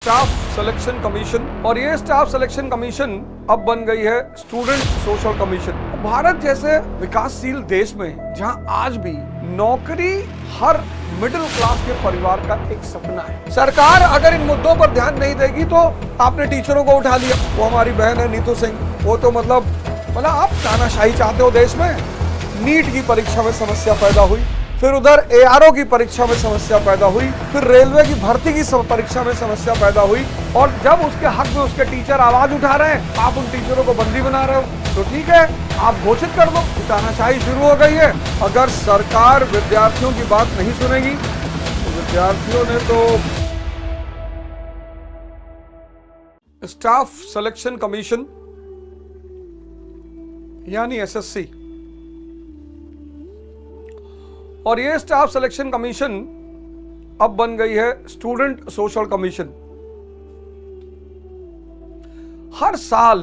Staff selection commission, और ये staff selection commission अब बन गई है स्टूडेंट सोशल कमीशन। भारत जैसे विकासशील देश में जहां आज भी नौकरी हर मिडिल क्लास के परिवार का एक सपना है, सरकार अगर इन मुद्दों पर ध्यान नहीं देगी तो आपने टीचरों को उठा लिया, वो हमारी बहन है नीतू सिंह, वो तो मतलब आप तानाशाही चाहते हो देश में। नीट की परीक्षा में समस्या पैदा हुई, फिर उधर एआरओ की परीक्षा में समस्या पैदा हुई, फिर रेलवे की भर्ती की परीक्षा में समस्या पैदा हुई, और जब उसके हक में उसके टीचर आवाज उठा रहे हैं, आप उन टीचरों को बंदी बना रहे हो, तो ठीक है आप घोषित कर दो, तानाशाही शुरू हो गई है। अगर सरकार विद्यार्थियों की बात नहीं सुनेगी तो विद्यार्थियों ने तो स्टाफ सिलेक्शन कमीशन यानी एसएससी, और ये स्टाफ सिलेक्शन कमीशन अब बन गई है स्टूडेंट सोशल कमीशन। हर साल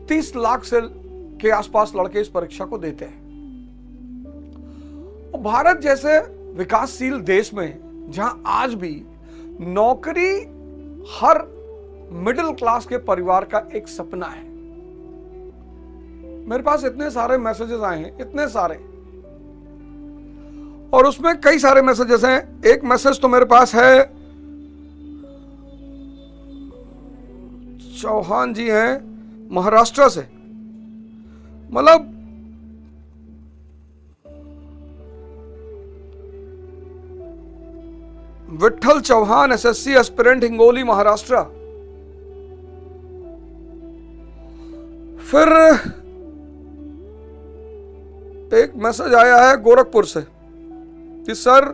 30 लाख से के आसपास लड़के इस परीक्षा को देते हैं। भारत जैसे विकासशील देश में जहां आज भी नौकरी हर मिडिल क्लास के परिवार का एक सपना है। मेरे पास इतने सारे मैसेजेस आए हैं, इतने सारे, और उसमें कई सारे मैसेजेस हैं। एक मैसेज तो मेरे पास है, चौहान जी हैं महाराष्ट्र से, मतलब विठल चौहान एसएससी एस्पिरेंट हिंगोली महाराष्ट्र। फिर एक मैसेज आया है गोरखपुर से कि सर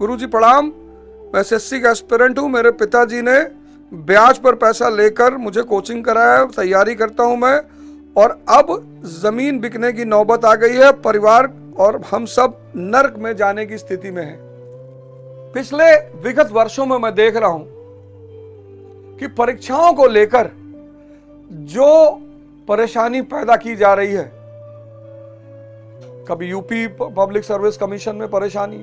गुरुजी प्रणाम, मैं एसएससी का एस्पिरेंट हूं, मेरे पिताजी ने ब्याज पर पैसा लेकर मुझे कोचिंग कराया, तैयारी करता हूं मैं, और अब जमीन बिकने की नौबत आ गई है, परिवार और हम सब नर्क में जाने की स्थिति में है। पिछले विगत वर्षों में मैं देख रहा हूं कि परीक्षाओं को लेकर जो परेशानी पैदा की जा रही है, कभी यूपी पब्लिक सर्विस कमीशन में परेशानी,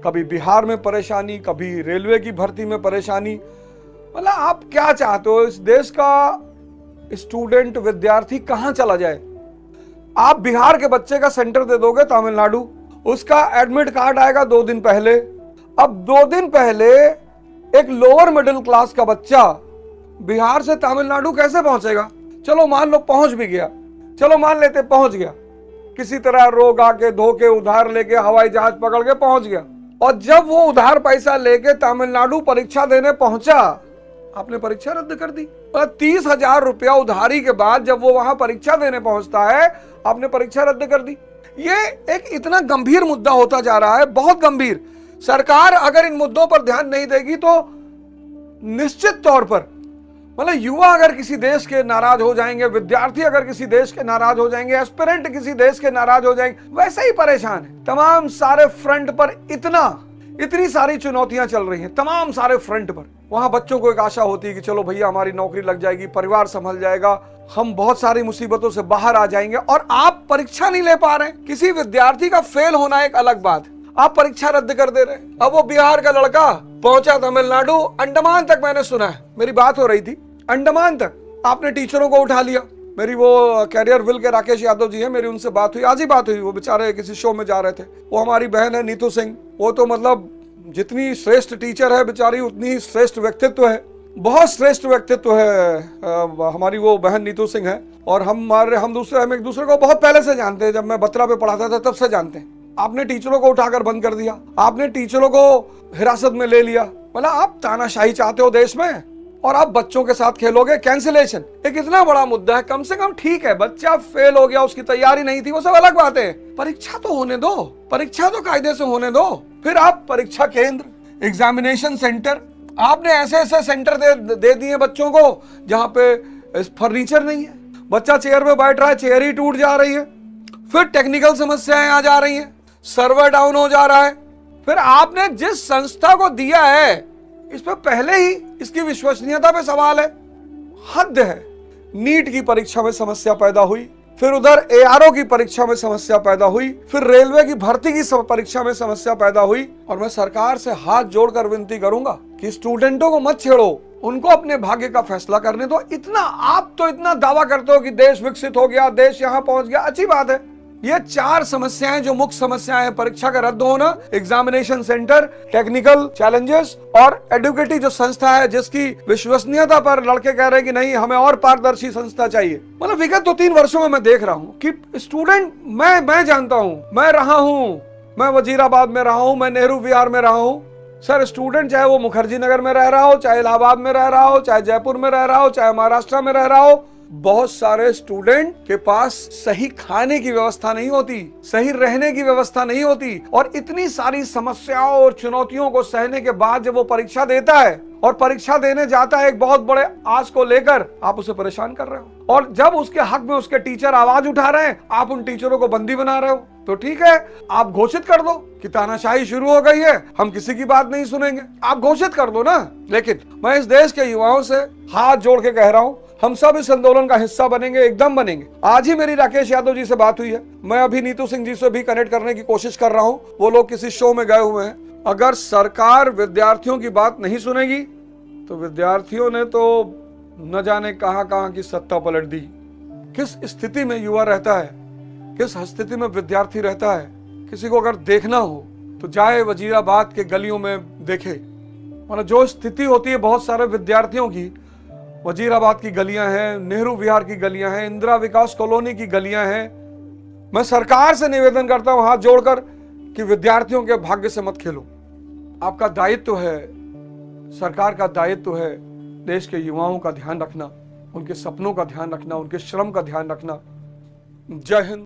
कभी बिहार में परेशानी, कभी रेलवे की भर्ती में परेशानी, मतलब आप क्या चाहते हो इस देश का स्टूडेंट विद्यार्थी कहां चला जाए? आप बिहार के बच्चे का सेंटर दे दोगे तमिलनाडु, उसका एडमिट कार्ड आएगा 2 दिन पहले। अब 2 दिन पहले एक लोअर मिडिल क्लास का बच्चा बिहार से तमिलनाडु कैसे पहुंचेगा? चलो मान लो पहुंच भी गया, चलो मान लेते पहुंच गया, किसी तरह रोग आके धोके उधार लेके हवाई जहाज पकड़ के पहुंच गया, और जब वो उधार पैसा लेके तमिलनाडु परीक्षा देने पहुंचा, आपने परीक्षा रद्द कर दी। 30,000 रुपया उधारी के बाद जब वो वहां परीक्षा देने पहुंचता है, आपने परीक्षा रद्द कर दी। ये एक इतना गंभीर मुद्दा होता जा रहा है, बहुत गंभीर। सरकार अगर इन मुद्दों पर ध्यान नहीं देगी तो निश्चित तौर पर, मतलब युवा अगर किसी देश के नाराज हो जाएंगे, विद्यार्थी अगर किसी देश के नाराज हो जाएंगे, एस्पिरेंट किसी देश के नाराज हो जाएंगे, वैसे ही परेशान है। तमाम सारे फ्रंट पर इतनी सारी चुनौतियां चल रही हैं, तमाम सारे फ्रंट पर। वहां बच्चों को एक आशा होती है कि चलो भैया हमारी नौकरी लग जाएगी, परिवार संभल जाएगा, हम बहुत सारी मुसीबतों से बाहर आ जाएंगे, और आप परीक्षा नहीं ले पा रहे। किसी विद्यार्थी का फेल होना एक अलग बात है, आप परीक्षा रद्द कर दे रहे हैं। अब वो बिहार का लड़का पहुंचा तमिलनाडु, अंडमान तक मैंने सुना है, मेरी बात हो रही थी, अंडमान तक आपने टीचरों को उठा लिया। मेरी वो कैरियर विल के राकेश यादव जी हैं, मेरी उनसे बात हुई, आज ही बात हुई, वो बेचारे किसी शो में जा रहे थे, वो हमारी बहन है नीतू सिंह, वो तो मतलब जितनी श्रेष्ठ टीचर है बेचारी उतनी ही श्रेष्ठ व्यक्तित्व है, बहुत श्रेष्ठ व्यक्तित्व है हमारी वो बहन नीतू सिंह है। और हम एक दूसरे को बहुत पहले से जानते हैं, जब मैं बत्रा पे पढ़ाता था तब से जानते हैं। आपने टीचरों को उठाकर बंद कर दिया, आपने टीचरों को हिरासत में ले लिया, मतलब आप तानाशाही चाहते हो देश में, और आप बच्चों के साथ खेलोगे। कैंसिलेशन एक इतना बड़ा मुद्दा है, कम से कम ठीक है बच्चा फेल हो गया, उसकी तैयारी नहीं थी, वो सब अलग बात है, परीक्षा तो होने दो, परीक्षा तो कायदे से होने दो। फिर आप परीक्षा केंद्र, एग्जामिनेशन सेंटर, आपने ऐसे सेंटर दे दिए बच्चों को जहां पे फर्नीचर नहीं है, बच्चा चेयर पे बैठ रहा है, चेयर ही टूट जा रही है, फिर टेक्निकल समस्याएं आ जा रही हैं, सर्वर डाउन हो जा रहा है। फिर आपने जिस संस्था को दिया है इस पे पहले ही इसकी विश्वसनीयता पे सवाल है, हद है। नीट की परीक्षा में समस्या पैदा हुई, फिर उधर ARO की परीक्षा में समस्या पैदा हुई, फिर रेलवे की भर्ती की परीक्षा में समस्या पैदा हुई। और मैं सरकार से हाथ जोड़कर विनती करूंगा कि स्टूडेंटों को मत छेड़ो, उनको अपने भाग्य का फैसला करने दो। आप तो इतना दावा करते हो कि देश विकसित हो गया, देश यहां पहुंच गया, अच्छी बात है। ये 4 समस्याएं जो मुख्य समस्याएं हैं, परीक्षा का रद्द होना, एग्जामिनेशन सेंटर, टेक्निकल चैलेंजेस और एडुकेटिव जो संस्था है जिसकी विश्वसनीयता पर लड़के कह रहे हैं कि नहीं, हमें और पारदर्शी संस्था चाहिए। मतलब विगत 2-3 वर्षों में मैं देख रहा हूं कि स्टूडेंट, मैं जानता हूं, मैं रहा हूं, मैं वजीराबाद में रहा हूं, मैं नेहरू विहार में रहा हूं। सर, स्टूडेंट चाहे वो मुखर्जी नगर में रह रहा हो, चाहे इलाहाबाद में रह रहा हो, चाहे जयपुर में रह रहा हो, चाहे महाराष्ट्र में रह रहा हो, बहुत सारे स्टूडेंट के पास सही खाने की व्यवस्था नहीं होती, सही रहने की व्यवस्था नहीं होती। और इतनी सारी समस्याओं और चुनौतियों को सहने के बाद जब वो परीक्षा देता है और परीक्षा देने जाता है एक बहुत बड़े आस को लेकर, आप उसे परेशान कर रहे हो। और जब उसके हक में उसके टीचर आवाज उठा रहे हैं, आप उन टीचरों को बंदी बना रहे हो। तो ठीक है, आप घोषित कर दो कि तानाशाही शुरू हो गई है, हम किसी की बात नहीं सुनेंगे, आप घोषित कर दो ना। लेकिन मैं इस देश के युवाओं से हाथ जोड़ के कह रहा हूं, हम सब इस आंदोलन का हिस्सा बनेंगे, एकदम बनेंगे। आज ही मेरी राकेश यादव जी से बात हुई है, मैं अभी नीतू सिंह जी से भी कनेक्ट करने की कोशिश कर रहा हूं, वो लोग किसी शो में गए हुए हैं। अगर सरकार विद्यार्थियों की बात नहीं सुनेगी तो विद्यार्थियों ने तो न जाने कहां की सत्ता पलट दी। किस स्थिति में युवा रहता है, किस स्थिति में विद्यार्थी रहता है, किसी को अगर देखना हो तो जाए वजीराबाद के गलियों में देखे। मतलब जो स्थिति होती है बहुत सारे विद्यार्थियों की, वजीराबाद की गलियां हैं, नेहरू विहार की गलियां हैं, इंदिरा विकास कॉलोनी की गलियां हैं। मैं सरकार से निवेदन करता हूं हाथ जोड़कर कि विद्यार्थियों के भाग्य से मत खेलो। आपका दायित्व है, सरकार का दायित्व है देश के युवाओं का ध्यान रखना, उनके सपनों का ध्यान रखना, उनके श्रम का ध्यान रखना। जय हिंद।